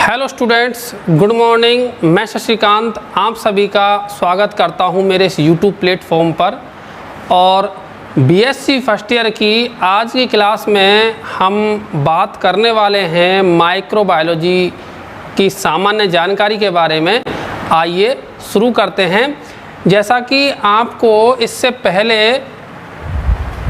Hello students, good morning. मैं शशिकांत आप सभी का स्वागत करता हूं मेरे इस यूट्यूब प्लेटफॉर्म पर। और बीएससी फर्स्ट ईयर की आज की क्लास में हम बात करने वाले हैं माइक्रोबायोलॉजी की सामान्य जानकारी के बारे में। आइए शुरू करते हैं। जैसा कि आपको इससे पहले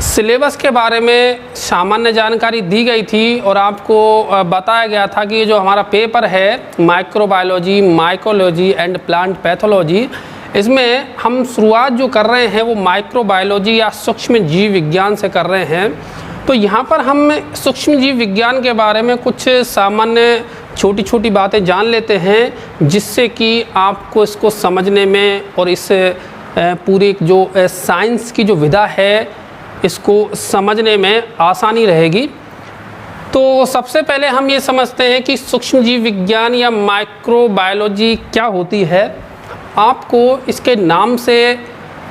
सिलेबस के बारे में सामान्य जानकारी दी गई थी और आपको बताया गया था कि जो हमारा पेपर है microbiology, mycology and plant pathology, इसमें हम शुरुआत जो कर रहे हैं वो माइक्रोबायोलॉजी या सूक्ष्म जीव विज्ञान से कर रहे हैं। तो यहाँ पर हम सूक्ष्म जीव विज्ञान के बारे में कुछ सामान्य छोटी छोटी बातें जान लेते हैं, जिससे कि आपको इसको समझने में और इस पूरी जो साइंस की जो विधा है इसको समझने में आसानी रहेगी। तो सबसे पहले हम ये समझते हैं कि सूक्ष्म जीव विज्ञान या माइक्रोबायोलॉजी क्या होती है। आपको इसके नाम से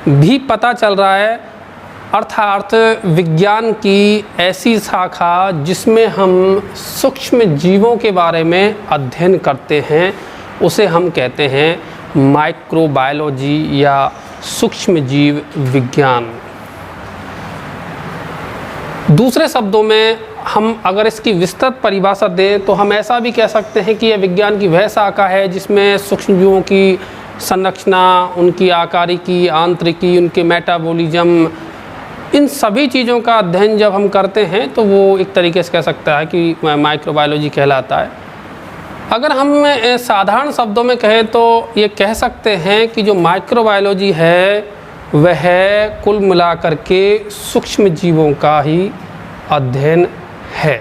भी पता चल रहा है, अर्थात विज्ञान की ऐसी शाखा जिसमें हम सूक्ष्म जीवों के बारे में अध्ययन करते हैं, उसे हम कहते हैं माइक्रोबायोलॉजी या सूक्ष्म जीव विज्ञान। दूसरे शब्दों में हम अगर इसकी विस्तृत परिभाषा दें तो हम ऐसा भी कह सकते हैं कि यह विज्ञान की वह शाखा है जिसमें सूक्ष्म जीवों की संरचना, उनकी आकारिकी, आंतरिकी, उनके मेटाबॉलिज्म, इन सभी चीज़ों का अध्ययन जब हम करते हैं तो वो एक तरीके से कह सकता है कि माइक्रोबायोलॉजी कहलाता है। अगर हम साधारण शब्दों में कहें तो ये कह सकते हैं कि जो माइक्रोबायोलॉजी है वह कुल मिलाकर के सूक्ष्म जीवों का ही अध्ययन है।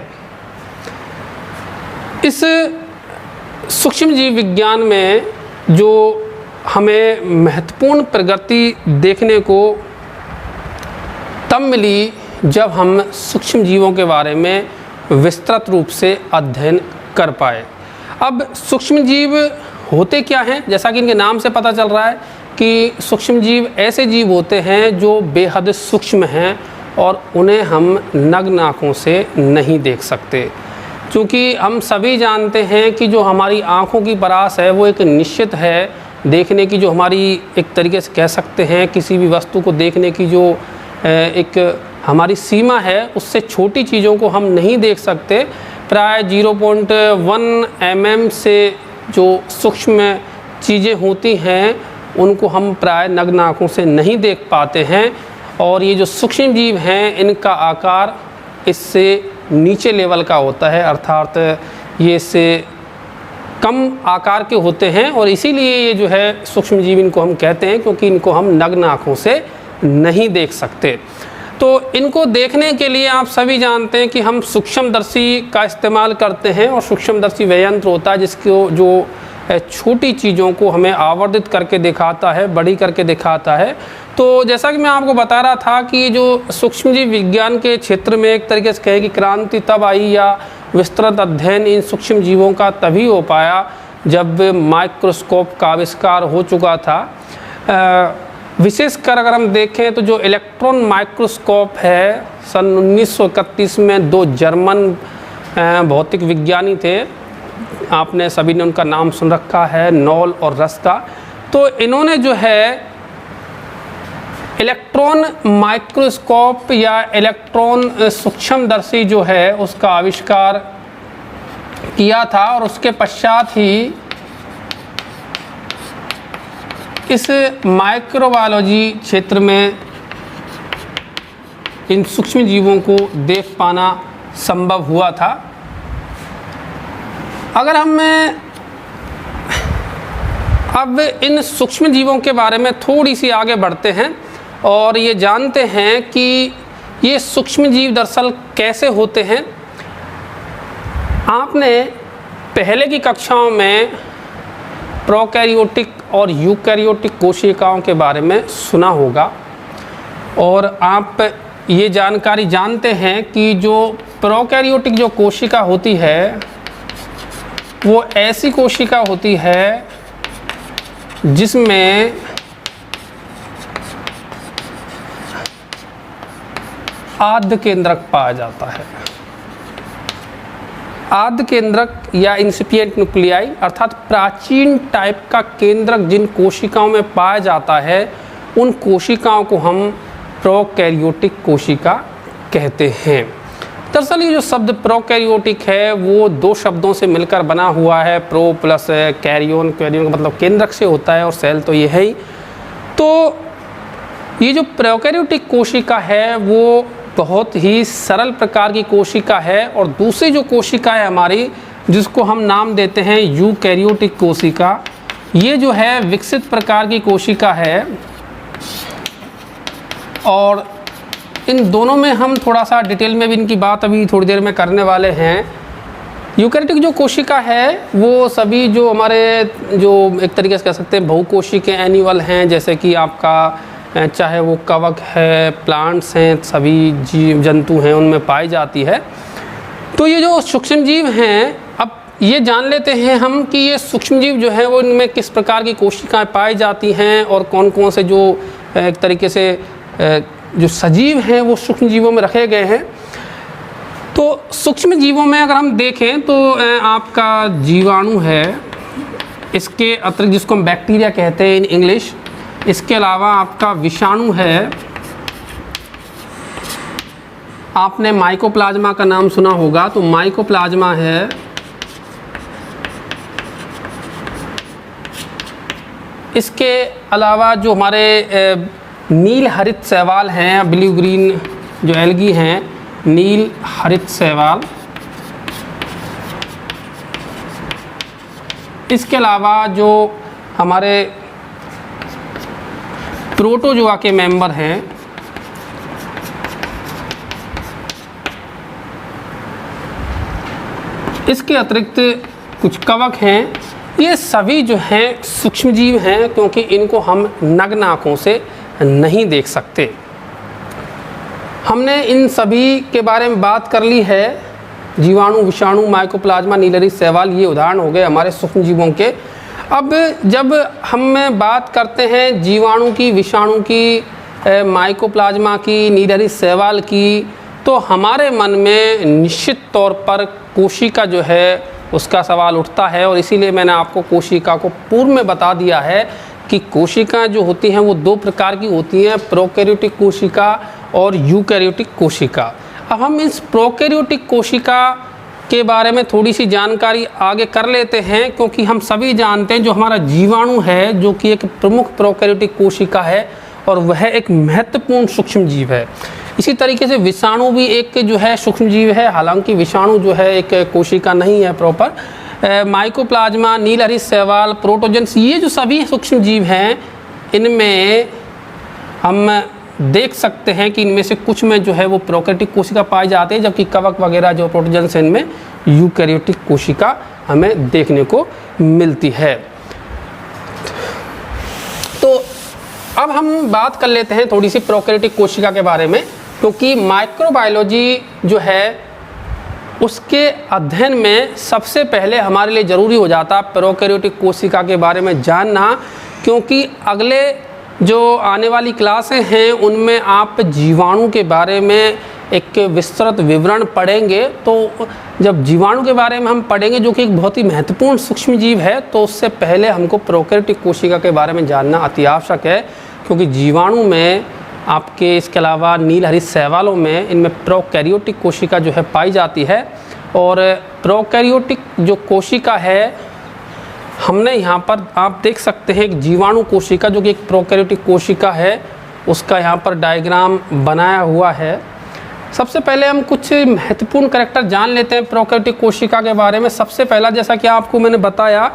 इस सूक्ष्म जीव विज्ञान में जो हमें महत्वपूर्ण प्रगति देखने को तब मिली जब हम सूक्ष्म जीवों के बारे में विस्तृत रूप से अध्ययन कर पाए। अब सूक्ष्म जीव होते क्या हैं? जैसा कि इनके नाम से पता चल रहा है कि सूक्ष्म जीव ऐसे जीव होते हैं जो बेहद सूक्ष्म हैं और उन्हें हम नग्न आँखों से नहीं देख सकते। क्योंकि हम सभी जानते हैं कि जो हमारी आँखों की परास है वो एक निश्चित है, देखने की जो हमारी एक तरीके से कह सकते हैं किसी भी वस्तु को देखने की जो एक हमारी सीमा है, उससे छोटी चीज़ों को हम नहीं देख सकते। प्राय 0.1 mm से जो सूक्ष्म चीज़ें होती हैं उनको हम प्राय नग्न आँखों से नहीं देख पाते हैं। और ये जो सूक्ष्म जीव हैं इनका आकार इससे नीचे लेवल का होता है, अर्थात ये इससे कम आकार के होते हैं और इसीलिए ये जो है सूक्ष्म जीव इनको हम कहते हैं, क्योंकि इनको हम नग्न आँखों से नहीं देख सकते। तो इनको देखने के लिए आप सभी जानते हैं कि हम सूक्ष्मदर्शी का इस्तेमाल करते हैं और सूक्ष्मदर्शी वह यंत्र होता है जिसको जो छोटी चीज़ों को हमें आवर्धित करके दिखाता है, बड़ी करके दिखाता है। तो जैसा कि मैं आपको बता रहा था कि जो सूक्ष्मजीव विज्ञान के क्षेत्र में एक तरीके से कहे कि क्रांति तब आई या विस्तृत अध्ययन इन सूक्ष्म जीवों का तभी हो पाया जब माइक्रोस्कोप का आविष्कार हो चुका था। विशेषकर अगर हम देखें तो जो इलेक्ट्रॉन माइक्रोस्कोप है, सन 1931 में दो जर्मन भौतिक विज्ञानी थे, आपने सभी ने उनका नाम सुन रखा है, नॉल और रस का। तो इन्होंने जो है इलेक्ट्रॉन माइक्रोस्कोप या इलेक्ट्रॉन सूक्ष्मदर्शी जो है उसका आविष्कार किया था और उसके पश्चात ही इस माइक्रोबायोलॉजी क्षेत्र में इन सूक्ष्म जीवों को देख पाना संभव हुआ था। अगर हम अब इन सूक्ष्म जीवों के बारे में थोड़ी सी आगे बढ़ते हैं और ये जानते हैं कि ये सूक्ष्म जीव दरअसल कैसे होते हैं। आपने पहले की कक्षाओं में प्रोकैरियोटिक और यूकैरियोटिक कोशिकाओं के बारे में सुना होगा और आप ये जानकारी जानते हैं कि जो प्रोकैरियोटिक जो कोशिका होती है वो ऐसी कोशिका होती है जिसमें आद्य केंद्रक पाया जाता है। आद्य केंद्रक या इंसिपिएंट न्यूक्लियाई अर्थात प्राचीन टाइप का केंद्रक जिन कोशिकाओं में पाया जाता है उन कोशिकाओं को हम प्रोकैरियोटिक कोशिका कहते हैं। दरअसल ये जो शब्द प्रोकैरियोटिक है वो दो शब्दों से मिलकर बना हुआ है, प्रो प्लस कैरियोन, कैरियोन का मतलब केंद्रक से होता है और सेल तो ये है ही। तो ये जो प्रोकैरियोटिक कोशिका है वो बहुत ही सरल प्रकार की कोशिका है, और दूसरी जो कोशिका है हमारी जिसको हम नाम देते हैं यूकैरियोटिक कोशिका, ये जो है विकसित प्रकार की कोशिका है। और इन दोनों में हम थोड़ा सा डिटेल में भी इनकी बात अभी थोड़ी देर में करने वाले हैं। यूकैरियोटिक जो कोशिका है वो सभी जो हमारे जो एक तरीके से कह सकते हैं बहुकोशिकीय एनिमल हैं, जैसे कि आपका चाहे वो कवक है, प्लांट्स हैं, सभी जीव जंतु हैं, उनमें पाई जाती है। तो ये जो सूक्ष्म जीव हैं, अब ये जान लेते हैं हम कि ये सूक्ष्म जीव जो है वो इनमें किस प्रकार की कोशिकाएं पाई जाती हैं और कौन कौन से जो एक तरीके से जो सजीव हैं वो सूक्ष्म जीवों में रखे गए हैं। तो सूक्ष्म जीवों में अगर हम देखें तो आपका जीवाणु है, इसके अतिरिक्त जिसको हम बैक्टीरिया कहते हैं इन इंग्लिश, इसके अलावा आपका विषाणु है, आपने माइकोप्लाज्मा का नाम सुना होगा, तो माइकोप्लाज्मा है, इसके अलावा जो हमारे नील हरित शैवाल हैं, ब्लू ग्रीन जो एल्गी हैं, नील हरित शैवाल, इसके अलावा जो हमारे प्रोटोजोआ के मेंबर हैं, इसके अतिरिक्त कुछ कवक हैं, ये सभी जो हैं सूक्ष्म जीव हैं क्योंकि इनको हम नग्न आँखों से नहीं देख सकते। हमने इन सभी के बारे में बात कर ली है, जीवाणु, विषाणु, माइकोप्लाज्मा, नीलहरित शैवाल, ये उदाहरण हो गए हमारे सूक्ष्म जीवों के। अब जब हम बात करते हैं जीवाणु की, विषाणु की, माइकोप्लाज्मा की, नीलहरित शैवाल की, तो हमारे मन में निश्चित तौर पर कोशिका जो है उसका सवाल उठता है, और इसीलिए मैंने आपको कोशिका को पूर्व में बता दिया है कि कोशिकाएं जो होती हैं वो दो प्रकार की होती हैं, प्रोकैरियोटिक कोशिका और यूकैरियोटिक कोशिका। अब हम इस प्रोकैरियोटिक कोशिका के बारे में थोड़ी सी जानकारी आगे कर लेते हैं, क्योंकि हम सभी जानते हैं जो हमारा जीवाणु है जो कि एक प्रमुख प्रोकैरियोटिक कोशिका है और वह एक महत्वपूर्ण सूक्ष्म जीव है। इसी तरीके से विषाणु भी एक जो है सूक्ष्म जीव है, हालांकि विषाणु जो है एक कोशिका नहीं है प्रॉपर। माइकोप्लाज्मा, नीलहरित शैवाल, प्रोटोजन्स, ये जो सभी सूक्ष्म जीव हैं इनमें हम देख सकते हैं कि इनमें से कुछ में जो है वो प्रोकैरियोटिक कोशिका पाई जाती है, जबकि कवक वगैरह जो प्रोटोजन्स हैं इनमें यूकैरियोटिक कोशिका हमें देखने को मिलती है। तो अब हम बात कर लेते हैं थोड़ी सी प्रोकैरियोटिक कोशिका के बारे में, क्योंकि माइक्रोबायोलॉजी जो है उसके अध्ययन में सबसे पहले हमारे लिए ज़रूरी हो जाता प्रोकैरियोटिक कोशिका के बारे में जानना, क्योंकि अगले जो आने वाली क्लासें हैं उनमें आप जीवाणु के बारे में एक विस्तृत विवरण पढ़ेंगे। तो जब जीवाणु के बारे में हम पढ़ेंगे जो कि एक बहुत ही महत्वपूर्ण सूक्ष्म जीव है, तो उससे पहले हमको प्रोकैरियोटिक कोशिका के बारे में जानना अति आवश्यक है, क्योंकि जीवाणु में आपके इसके अलावा नीलहरित शैवालों में इनमें प्रोकैरियोटिक कोशिका जो है पाई जाती है। और प्रोकैरियोटिक जो कोशिका है हमने यहाँ पर आप देख सकते हैं एक जीवाणु कोशिका जो कि एक प्रोकैरियोटिक कोशिका है, उसका यहाँ पर डायग्राम बनाया हुआ है। सबसे पहले हम कुछ महत्वपूर्ण करैक्टर जान लेते हैं प्रोकैरियोटिक कोशिका के बारे में। सबसे पहला, जैसा कि आपको मैंने बताया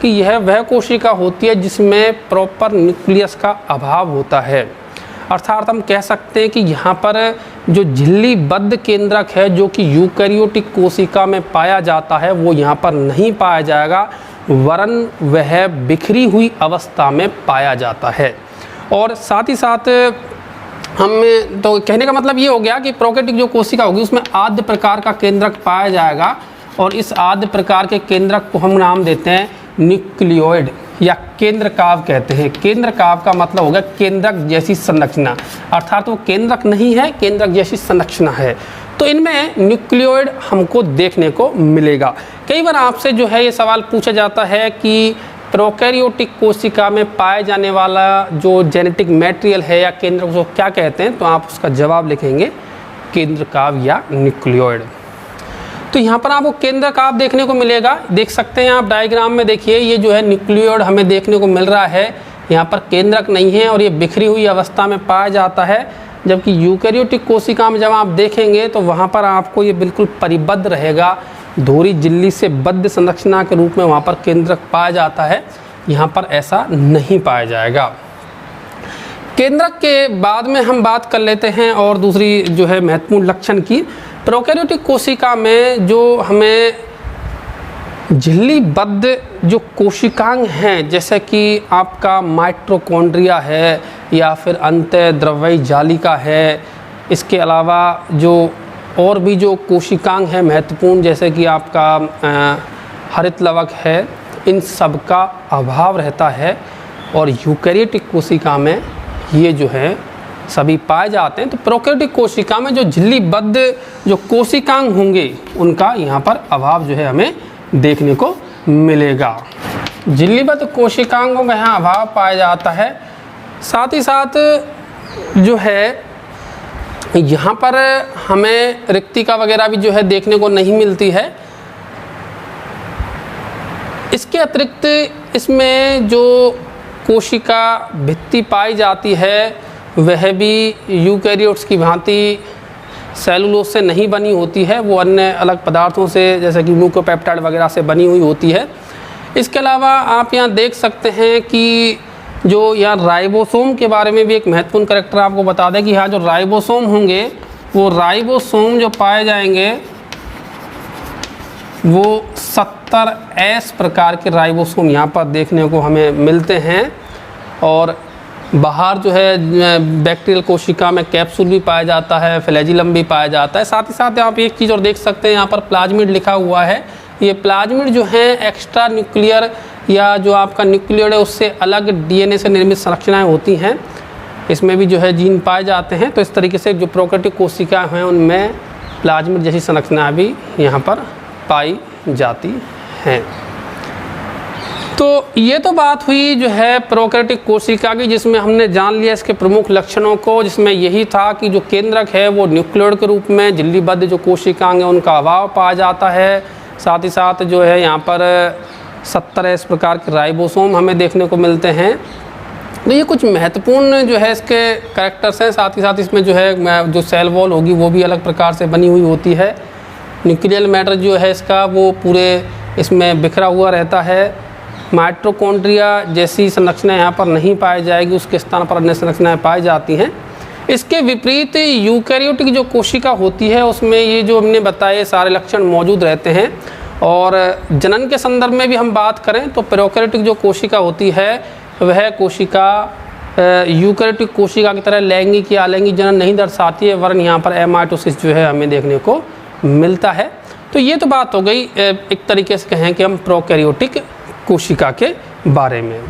कि यह वह कोशिका होती है जिसमें प्रॉपर न्यूक्लियस का अभाव होता है, अर्थात हम कह सकते हैं कि यहाँ पर जो झिल्लीबद्ध केंद्रक है जो कि यूकैरियोटिक कोशिका में पाया जाता है वो यहाँ पर नहीं पाया जाएगा, वरन वह बिखरी हुई अवस्था में पाया जाता है। और साथ ही साथ हम तो कहने का मतलब ये हो गया कि प्रोकैरियोटिक जो कोशिका होगी उसमें आद्य प्रकार का केंद्रक पाया जाएगा, और इस आद्य प्रकार के केंद्रक को हम नाम देते हैं न्यूक्लियोइड या केंद्रकाव कहते हैं। केंद्रकाव का मतलब होगा केंद्रक जैसी संरचना, अर्थात वो केंद्रक नहीं है, केंद्रक जैसी संरचना है। तो इनमें न्यूक्लियोइड हमको देखने को मिलेगा। कई बार आपसे जो है ये सवाल पूछा जाता है कि प्रोकैरियोटिक कोशिका में पाए जाने वाला जो जेनेटिक मटेरियल है या केंद्र को क्या कहते हैं, तो आप उसका जवाब लिखेंगे केंद्रकाव या न्यूक्लियोइड। तो यहाँ पर आपको केंद्रकाव देखने को मिलेगा, देख सकते हैं आप डायग्राम में। देखिए ये जो है न्यूक्लियोइड हमें देखने को मिल रहा है, यहाँ पर केंद्रक नहीं है और ये बिखरी हुई अवस्था में पाया जाता है। जबकि यूकैरियोटिक कोशिका में जब आप देखेंगे तो वहाँ पर आपको ये बिल्कुल परिबद्ध रहेगा, धुरी झिल्ली से बद्ध संरचना के रूप में वहाँ पर केंद्रक पाया जाता है। यहाँ पर ऐसा नहीं पाया जाएगा। केंद्रक के बाद में हम बात कर लेते हैं और दूसरी जो है महत्वपूर्ण लक्षण की। प्रोकैरियोटिक कोशिका में जो हमें झिल्लीबद्ध जो कोशिकांग हैं, जैसे कि आपका माइटोकॉन्ड्रिया है या फिर अंतःद्रव्यी जालिका है, इसके अलावा जो और भी जो कोशिकांग हैं महत्वपूर्ण, जैसे कि आपका हरित लवक है, इन सब का अभाव रहता है और यूकैरियोटिक कोशिका में ये जो है सभी पाए जाते हैं। तो प्रोकैरियोटिक कोशिका में जो झिल्लीबद्ध जो कोशिकांग होंगे उनका यहाँ पर अभाव जो है हमें देखने को मिलेगा। झिल्लीबद्ध कोशिकांगों का यहाँ अभाव पाया जाता है। साथ ही साथ जो है यहाँ पर हमें रिक्तिका वगैरह भी जो है देखने को नहीं मिलती है। इसके अतिरिक्त इसमें जो कोशिका भित्ति पाई जाती है वह भी यूकैरियोट्स की भांति सेलुलोज से नहीं बनी होती है, वो अन्य अलग पदार्थों से जैसे कि म्यूकोपेप्टाइड वगैरह से बनी हुई होती है। इसके अलावा आप यहाँ देख सकते हैं कि जो यहाँ राइबोसोम के बारे में भी एक महत्वपूर्ण कैरेक्टर आपको बता दें कि यहाँ जो राइबोसोम होंगे वो राइबोसोम जो पाए जाएंगे वो 70S प्रकार के राइबोसोम यहाँ पर देखने को हमें मिलते हैं। और बाहर जो है बैक्टीरियल कोशिका में कैप्सूल भी पाया जाता है, फ्लैजिलम भी पाया जाता है। साथ ही साथ आप एक चीज़ और देख सकते हैं, यहाँ पर प्लाज्मिड लिखा हुआ है। ये प्लाज्मिड जो है एक्स्ट्रा न्यूक्लियर या जो आपका न्यूक्लियोइड है उससे अलग डीएनए से निर्मित संरचनाएं होती हैं, इसमें भी जो है जीन पाए जाते हैं। तो इस तरीके से जो प्रोकैरियोटिक कोशिका हैं उनमें प्लाज्मिड जैसी संरचनाएं भी यहाँ पर पाई जाती हैं। तो ये तो बात हुई जो है प्रोकैरियोटिक कोशिका की, जिसमें हमने जान लिया इसके प्रमुख लक्षणों को, जिसमें यही था कि जो केंद्रक है वो न्यूक्लियोइड के रूप में, झिल्लीबद्ध जो कोशिकांग है उनका अभाव पाया जाता है। साथ ही साथ जो है यहाँ पर 70S प्रकार के राइबोसोम हमें देखने को मिलते हैं। तो ये कुछ महत्वपूर्ण जो है इसके कैरेक्टर्स हैं। साथ ही साथ इसमें जो है जो सेल वॉल होगी वो भी अलग प्रकार से बनी हुई होती है। न्यूक्लियर मैटर जो है इसका वो पूरे इसमें बिखरा हुआ रहता है। माइटोकॉन्ड्रिया जैसी संरचना यहाँ पर नहीं पाई जाएगी, उसके स्थान पर अन्य संरचनाएं पाई जाती हैं। इसके विपरीत यूकैरियोटिक जो कोशिका होती है उसमें ये जो हमने बताए सारे लक्षण मौजूद रहते हैं। और जनन के संदर्भ में भी हम बात करें तो प्रोकैरियोटिक जो कोशिका होती है वह कोशिका यूकैरियोटिक कोशिका की तरह लैंगिक या अलैंगिक जनन नहीं दर्शाती है, वरन यहाँ पर एमाइटोसिस जो है हमें देखने को मिलता है। तो ये तो बात हो गई एक तरीके से कहें कि हम प्रोकैरियोटिक कोशिका के बारे में।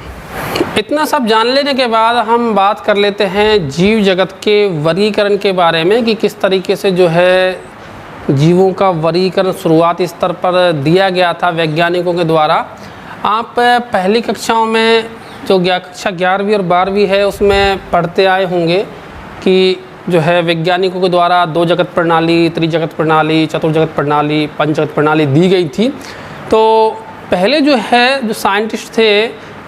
इतना सब जान लेने के बाद हम बात कर लेते हैं जीव जगत के वर्गीकरण के बारे में कि किस तरीके से जो है जीवों का वर्गीकरण शुरुआती स्तर पर दिया गया था वैज्ञानिकों के द्वारा। आप पहली कक्षाओं में जो कक्षा 11वीं और 12वीं है उसमें पढ़ते आए होंगे कि जो है वैज्ञानिकों के द्वारा 2 जगत प्रणाली, त्रिजगत प्रणाली, चतुर्जगत प्रणाली, पंचजगत प्रणाली दी गई थी। तो पहले जो है जो साइंटिस्ट थे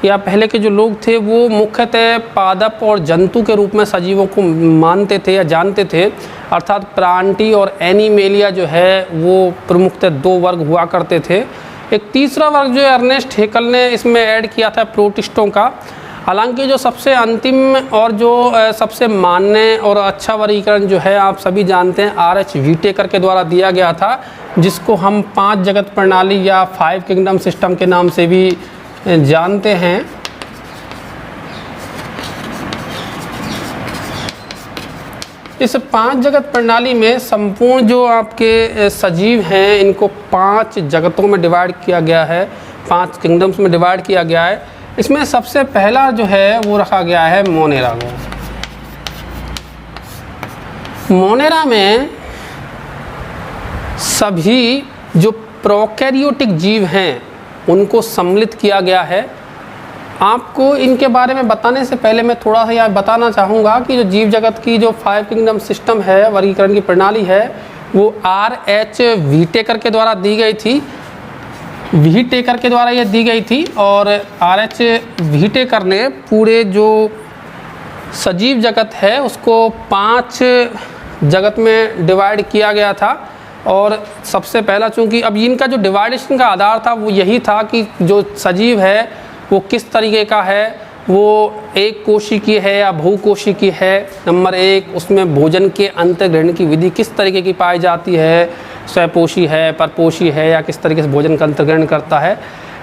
या पहले के जो लोग थे वो मुख्यतः पादप और जंतु के रूप में सजीवों को मानते थे या जानते थे, अर्थात प्रांटी और एनिमेलिया जो है वो प्रमुखतः 2 वर्ग हुआ करते थे। एक तीसरा वर्ग जो है अर्नेस्ट हेकल ने इसमें ऐड किया था प्रोटिस्टों का। हालांकि जो सबसे अंतिम और जो सबसे मान्य और अच्छा वर्गीकरण जो है आप सभी जानते हैं R.H. व्हीटेकर के द्वारा दिया गया था, जिसको हम 5 जगत प्रणाली या 5 किंगडम सिस्टम के नाम से भी जानते हैं। इस 5 जगत प्रणाली में संपूर्ण जो आपके सजीव हैं इनको 5 जगतों में डिवाइड किया गया है, 5 किंगडम्स में डिवाइड किया गया है। इसमें सबसे पहला जो है वो रखा गया है मोनेरा को। मोनेरा में सभी जो प्रोकैरियोटिक जीव हैं उनको सम्मिलित किया गया है। आपको इनके बारे में बताने से पहले मैं थोड़ा सा यह बताना चाहूँगा कि जो जीव जगत की जो 5 किंगडम सिस्टम है, वर्गीकरण की प्रणाली है, वो R.H. व्हीटेकर के द्वारा दी गई थी। व्हीटेकर के द्वारा ये दी गई थी और R.H. व्हीटेकर ने पूरे जो सजीव जगत है उसको 5 जगत में डिवाइड किया गया था। और सबसे पहला, चूँकि अब इनका जो डिवाइडेशन का आधार था वो यही था कि जो सजीव है वो किस तरीके का है, वो एक कोशिकीय है या बहुकोशिकीय है, नंबर 1। उसमें भोजन के अंतर्ग्रहण की विधि किस तरीके की पाई जाती है, स्वपोषी है, परपोषी है, या किस तरीके से भोजन का अंतर्ग्रहण करता है,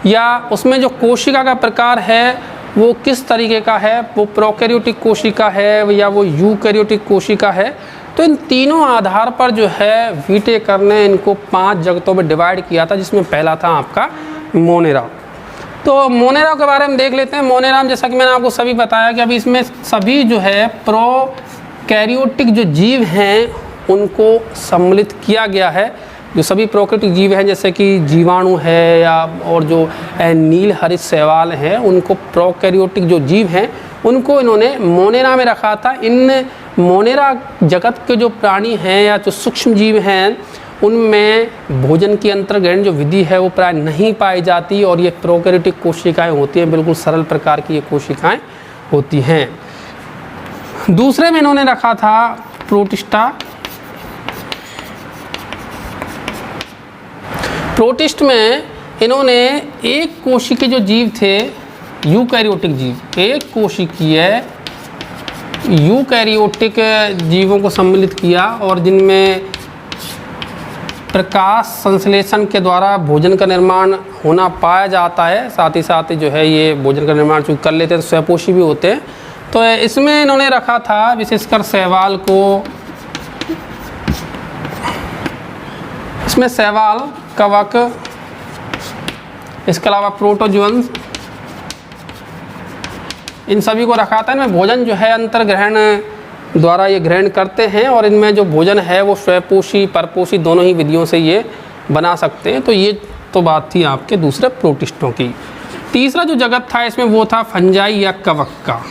या उसमें जो कोशिका का प्रकार है वो किस तरीके का है, वो प्रोकैरियोटिक कोशिका है या वो यूकैरियोटिक कोशिका है। तो इन तीनों आधार पर जो है व्हीटेकर ने इनको 5 जगतों में डिवाइड किया था, जिसमें पहला था आपका मोनेरा। तो मोनेरा के बारे में देख लेते हैं। मोनेरा में जैसा कि मैंने आपको सभी बताया कि अभी इसमें सभी जो है प्रोकैरियोटिक जो जीव हैं उनको सम्मिलित किया गया है। जो सभी प्रोकैरियोटिक जीव हैं जैसे कि जीवाणु है या और जो नील हरित शैवाल हैं, उनको प्रोकैरियोटिक जो जीव हैं उनको इन्होंने मोनेरा में रखा था। इन मोनेरा जगत के जो प्राणी हैं या जो सूक्ष्म जीव हैं उनमें भोजन की अंतर्ग्रहण जो विधि है वो प्राय नहीं पाई जाती और ये प्रोकैरियोटिक कोशिकाएं होती हैं, बिल्कुल सरल प्रकार की ये कोशिकाएं होती हैं। दूसरे में इन्होंने रखा था प्रोटिस्टा। प्रोटिस्ट में इन्होंने एक कोशिकीय जो जीव थे, यूकैरियोटिक जीव, एक कोशिकीय यूकैरियोटिक जीवों को सम्मिलित किया और जिनमें प्रकाश संश्लेषण के द्वारा भोजन का निर्माण होना पाया जाता है। साथ ही साथ जो है ये भोजन का निर्माण चूँकि कर लेते हैं तो स्वपोषी भी होते हैं। तो इसमें इन्होंने रखा था विशेषकर शैवाल को, इसमें शैवाल, कवक, इसके अलावा प्रोटोजुअन्स, इन सभी को रखा था। इनमें भोजन जो है अंतर्ग्रहण द्वारा ये ग्रहण करते हैं और इनमें जो भोजन है वो स्वपोषी परपोषी दोनों ही विधियों से ये बना सकते हैं। तो ये तो बात थी आपके दूसरे प्रोटिस्टों की। तीसरा जो जगत था इसमें वो था फंजाई या कवक का।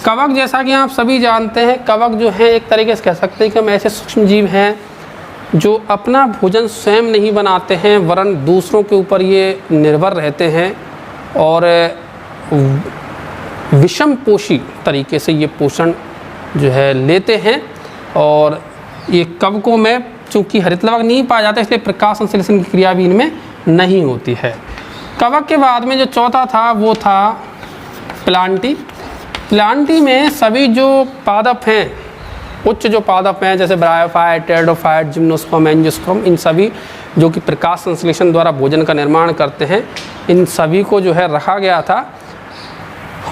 कवक जैसा कि आप सभी जानते हैं, कवक जो है एक तरीके से कह सकते हैं कि हम ऐसे सूक्ष्म जीव हैं जो अपना भोजन स्वयं नहीं बनाते हैं वरन दूसरों के ऊपर ये निर्भर रहते हैं और विषम पोषी तरीके से ये पोषण जो है लेते हैं। और ये कवकों में चूँकि हरित लवक नहीं पाया जाता इसलिए प्रकाश संश्लेषण की क्रिया भी इनमें नहीं होती है। कवक के बाद में जो चौथा था वो था प्लांटी। प्लांटी में सभी जो पादप हैं, उच्च जो पादप हैं जैसे ब्रायोफाइट, टेरिडोफाइट, जिम्नोस्पर्म, एंजियोस्पर्म, इन सभी जो कि प्रकाश संश्लेषण द्वारा भोजन का निर्माण करते हैं, इन सभी को जो है रखा गया था।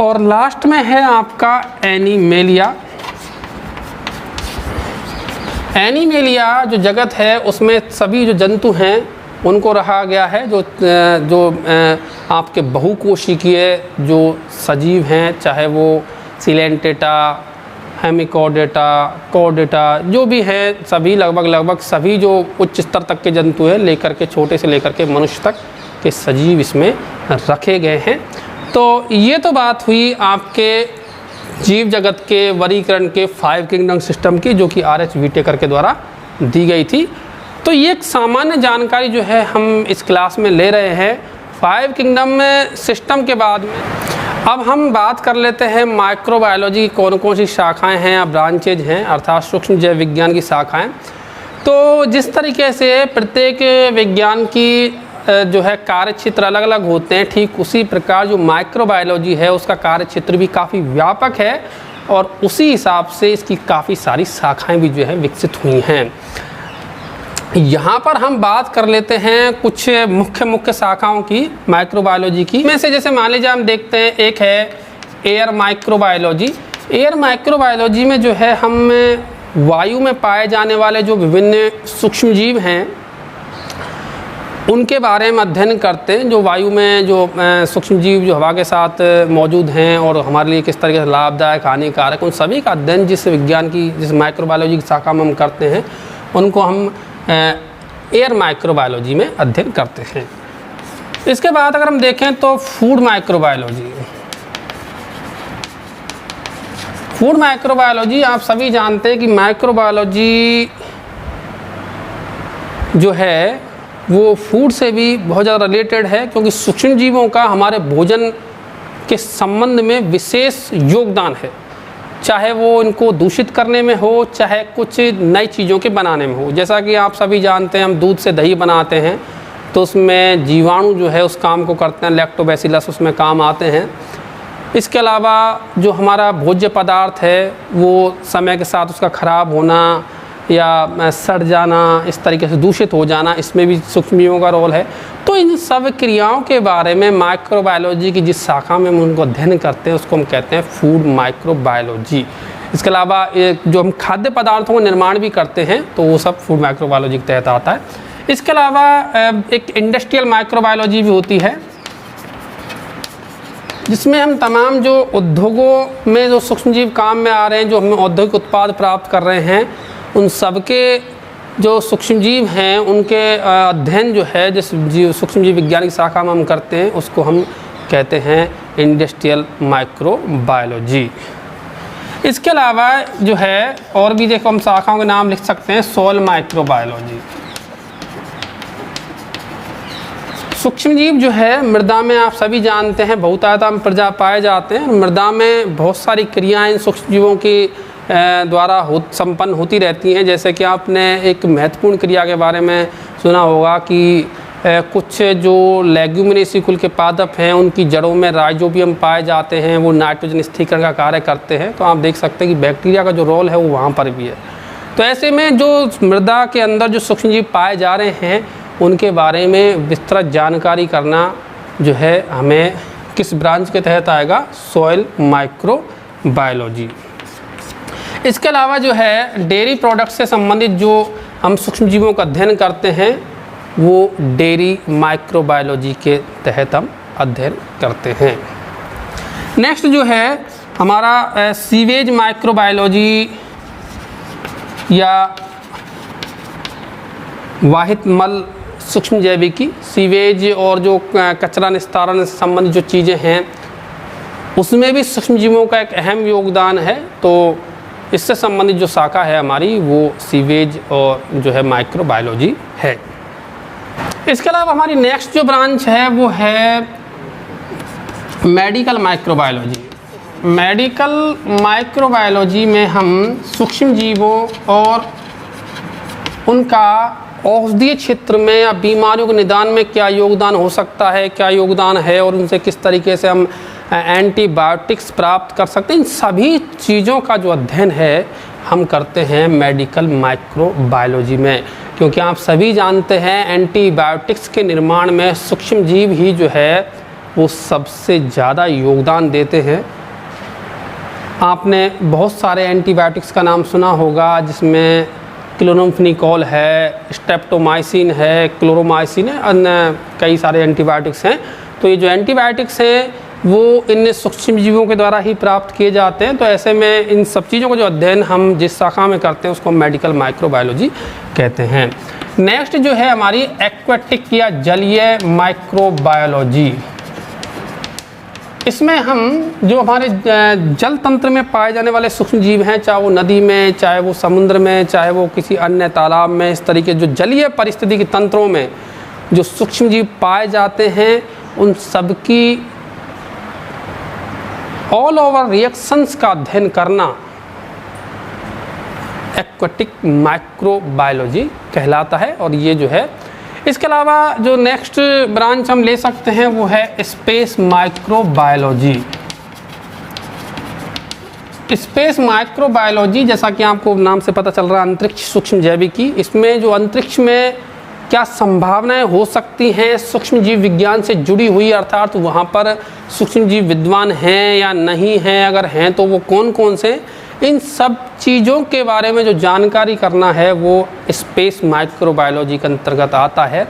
और लास्ट में है आपका एनिमेलिया। एनिमेलिया जो जगत है उसमें सभी जो जंतु हैं उनको रखा गया है जो आपके बहुकोशिकीय जो सजीव हैं, चाहे वो सिलेंटेटा, हेमिकोडेटा, कोडेटा, जो भी हैं सभी लगभग सभी जो उच्च स्तर तक के जंतु हैं लेकर के छोटे से लेकर के मनुष्य तक के सजीव इसमें रखे गए हैं। तो ये तो बात हुई आपके जीव जगत के वर्गीकरण के 5 किंगडम सिस्टम की, जो कि R.H. व्हीटेकर के द्वारा दी गई थी। तो ये एक सामान्य जानकारी जो है हम इस क्लास में ले रहे हैं 5 किंगडम सिस्टम के बाद में। अब हम बात कर लेते हैं माइक्रोबायोलॉजी की कौन कौन सी शाखाएं हैं या ब्रांचेज हैं, अर्थात सूक्ष्म जैव विज्ञान की शाखाएं। तो जिस तरीके से प्रत्येक विज्ञान की जो है कार्य क्षेत्र अलग अलग होते हैं, ठीक उसी प्रकार जो माइक्रोबायोलॉजी है उसका कार्य क्षेत्र भी काफ़ी व्यापक है और उसी हिसाब से इसकी काफ़ी सारी शाखाएं भी जो है विकसित हुई हैं। यहाँ पर हम बात कर लेते हैं कुछ मुख्य शाखाओं की माइक्रोबायोलॉजी की। में से जैसे मान लीजिए हम देखते हैं, एक है एयर माइक्रोबायोलॉजी। एयर माइक्रोबायोलॉजी में जो है हम वायु में पाए जाने वाले जो विभिन्न सूक्ष्म जीव हैं उनके बारे में अध्ययन करते हैं। जो वायु में जो सूक्ष्म जीव जो हवा के साथ मौजूद हैं और हमारे लिए किस तरीके से लाभदायक, हानिकारक, उन सभी का अध्ययन जिस विज्ञान की, जिस माइक्रोबायोलॉजी की शाखा में हम करते हैं उनको हम एयर माइक्रोबायोलॉजी में अध्ययन करते हैं। इसके बाद अगर हम देखें तो फूड माइक्रोबायोलॉजी। फूड माइक्रोबायोलॉजी आप सभी जानते हैं कि माइक्रोबायोलॉजी जो है वो फूड से भी बहुत ज़्यादा रिलेटेड है, क्योंकि सूक्ष्म जीवों का हमारे भोजन के संबंध में विशेष योगदान है, चाहे वो इनको दूषित करने में हो, चाहे कुछ नई चीज़ों के बनाने में हो। जैसा कि आप सभी जानते हैं, हम दूध से दही बनाते हैं तो उसमें जीवाणु जो है उस काम को करते हैं, लैक्टोबैसिलस उसमें काम आते हैं। इसके अलावा जो हमारा भोज्य पदार्थ है वो समय के साथ उसका ख़राब होना या सड़ जाना, इस तरीके से दूषित हो जाना, इसमें भी सूक्ष्मजीवों का रोल है। तो इन सब क्रियाओं के बारे में माइक्रोबायोलॉजी की जिस शाखा में हम उनको अध्ययन करते हैं उसको हम कहते हैं फूड माइक्रोबायोलॉजी। इसके अलावा जो हम खाद्य पदार्थों का निर्माण भी करते हैं तो वो सब फूड माइक्रोबायोलॉजी के तहत आता है। इसके अलावा एक इंडस्ट्रियल माइक्रोबायोलॉजी भी होती है, जिसमें हम तमाम जो उद्योगों में जो सूक्ष्मजीव काम में आ रहे हैं, जो हमें औद्योगिक उत्पाद प्राप्त कर रहे हैं, उन सबके जो सूक्ष्मजीव हैं उनके अध्ययन जो है जिस सूक्ष्मजीव विज्ञान की शाखा में हम करते हैं उसको हम कहते हैं इंडस्ट्रियल माइक्रोबायोलॉजी। इसके अलावा जो है और भी देखो हम शाखाओं के नाम लिख सकते हैं। सॉइल माइक्रोबायोलॉजी, सूक्ष्मजीव जो है मृदा में आप सभी जानते हैं बहुतायत में पाए जाते हैं। मृदा में बहुत सारी क्रियाएं सूक्ष्मजीवों की द्वारा संपन्न होती रहती हैं। जैसे कि आपने एक महत्वपूर्ण क्रिया के बारे में सुना होगा कि कुछ जो लेग्यूमिनेसी कुल के पादप हैं उनकी जड़ों में राइजोबियम पाए जाते हैं, वो नाइट्रोजन स्थिरीकरण का कार्य करते हैं। तो आप देख सकते हैं कि बैक्टीरिया का जो रोल है वो वहाँ पर भी है। तो ऐसे में जो मृदा के अंदर जो सूक्ष्मजीव पाए जा रहे हैं उनके बारे में विस्तृत जानकारी करना जो है हमें किस ब्रांच के तहत आएगा? Soil microbiology. इसके अलावा जो है डेयरी प्रोडक्ट से संबंधित जो हम सूक्ष्मजीवों का अध्ययन करते हैं वो डेयरी माइक्रोबायोलॉजी के तहत हम अध्ययन करते हैं। नेक्स्ट जो है हमारा सीवेज माइक्रोबायोलॉजी या वाहित मल सूक्ष्म जैविकी। सीवेज और जो कचरा निस्तारण से संबंधित जो चीज़ें हैं उसमें भी सूक्ष्मजीवों का एक अहम योगदान है। तो इससे संबंधित जो शाखा है हमारी वो सीवेज और जो है माइक्रोबायोलॉजी है। इसके अलावा हमारी नेक्स्ट जो ब्रांच है वो है मेडिकल माइक्रोबायोलॉजी। मेडिकल माइक्रोबायोलॉजी में हम सूक्ष्मजीवों और उनका औषधीय क्षेत्र में या बीमारियों के निदान में क्या योगदान हो सकता है, क्या योगदान है और उनसे किस तरीके से हम एंटीबायोटिक्स प्राप्त कर सकते हैं, इन सभी चीज़ों का जो अध्ययन है हम करते हैं मेडिकल माइक्रोबायोलॉजी में। क्योंकि आप सभी जानते हैं एंटीबायोटिक्स के निर्माण में सूक्ष्मजीव ही जो है वो सबसे ज़्यादा योगदान देते हैं। आपने बहुत सारे एंटीबायोटिक्स का नाम सुना होगा, जिसमें क्लोरोफेनिकोल है, स्ट्रेप्टोमाइसिन है, क्लोरोमाइसिन है, अन्य कई सारे एंटीबायोटिक्स हैं। तो ये जो एंटीबायोटिक्स हैं वो इन सूक्ष्मजीवों के द्वारा ही प्राप्त किए जाते हैं। तो ऐसे में इन सब चीज़ों का जो अध्ययन हम जिस शाखा में करते हैं उसको मेडिकल माइक्रोबायोलॉजी कहते हैं। नेक्स्ट जो है हमारी एक्वेटिक या जलीय माइक्रोबायोलॉजी। इसमें हम जो हमारे जल तंत्र में पाए जाने वाले सूक्ष्मजीव हैं, चाहे वो नदी में, चाहे वो समुद्र में, चाहे वो किसी अन्य तालाब में, इस तरीके जो जलीय परिस्थितिकी तंत्रों में जो सूक्ष्मजीव पाए जाते हैं उन सबकी ऑल ओवर रिएक्शंस का अध्ययन करना एक्वेटिक माइक्रोबायोलॉजी कहलाता है। और ये जो है इसके अलावा जो नेक्स्ट ब्रांच हम ले सकते हैं वो है स्पेस माइक्रोबायोलॉजी। स्पेस माइक्रोबायोलॉजी जैसा कि आपको नाम से पता चल रहा है अंतरिक्ष सूक्ष्म जैविकी। इसमें जो अंतरिक्ष में क्या संभावनाएं हो सकती हैं सूक्ष्म जीव विज्ञान से जुड़ी हुई, अर्थात वहाँ पर सूक्ष्म जीव विद्वान हैं या नहीं हैं, अगर हैं तो वो कौन कौन से, इन सब चीज़ों के बारे में जो जानकारी करना है वो स्पेस माइक्रोबायोलॉजी के अंतर्गत आता है।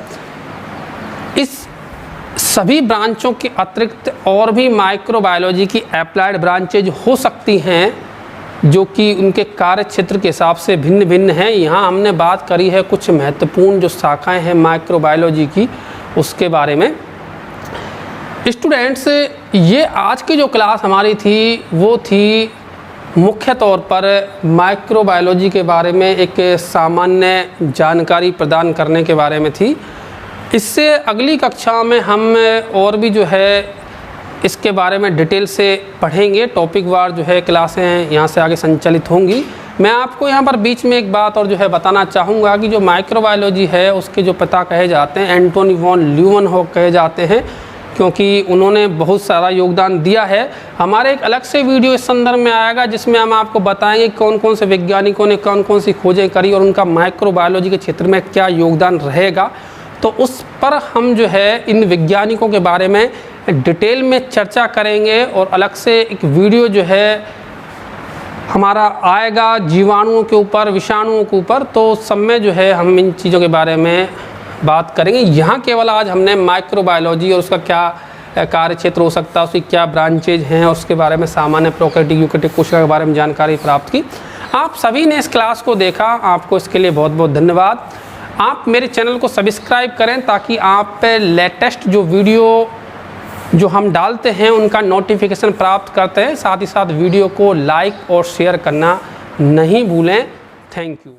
इस सभी ब्रांचों के अतिरिक्त और भी माइक्रोबायोलॉजी की अप्लाइड ब्रांचेज हो सकती हैं, जो कि उनके कार्य क्षेत्र के हिसाब से भिन्न भिन्न हैं। यहाँ हमने बात करी है कुछ महत्वपूर्ण जो शाखाएं हैं माइक्रोबायोलॉजी की, उसके बारे में। स्टूडेंट्स, ये आज की जो क्लास हमारी थी वो थी मुख्य तौर पर माइक्रोबायोलॉजी के बारे में एक सामान्य जानकारी प्रदान करने के बारे में थी। इससे अगली कक्षा में हम और भी जो है इसके बारे में डिटेल से पढ़ेंगे। टॉपिक वार जो है क्लासें यहाँ से आगे संचालित होंगी। मैं आपको यहाँ पर बीच में एक बात और जो है बताना चाहूँगा कि जो माइक्रोबायोलॉजी है उसके जो पिता कहे जाते हैं एंटोनी वॉन ल्यूवेनहॉक कहे जाते हैं, क्योंकि उन्होंने बहुत सारा योगदान दिया है। हमारे एक अलग से वीडियो इस संदर्भ में आएगा जिसमें हम आपको बताएंगे कौन कौन से वैज्ञानिकों ने कौन कौन सी खोजें करी और उनका माइक्रोबायोलॉजी के क्षेत्र में क्या योगदान रहेगा। तो उस पर हम जो है इन वैज्ञानिकों के बारे में डिटेल में चर्चा करेंगे और अलग से एक वीडियो जो है हमारा आएगा जीवाणुओं के ऊपर, विषाणुओं के ऊपर। तो सब में जो है हम इन चीज़ों के बारे में बात करेंगे। यहाँ केवल आज हमने माइक्रोबायोलॉजी और उसका क्या कार्य क्षेत्र हो सकता है, उसकी क्या ब्रांचेज हैं और उसके बारे में सामान्य प्रोकैरियोटिक यूकैरियोटिक कोशिका के बारे में जानकारी प्राप्त की। आप सभी ने इस क्लास को देखा, आपको इसके लिए बहुत बहुत धन्यवाद। आप मेरे चैनल को सब्सक्राइब करें ताकि आप लेटेस्ट जो वीडियो जो हम डालते हैं उनका नोटिफिकेशन प्राप्त करते हैं। साथ ही साथ वीडियो को लाइक और शेयर करना नहीं भूलें। Thank you.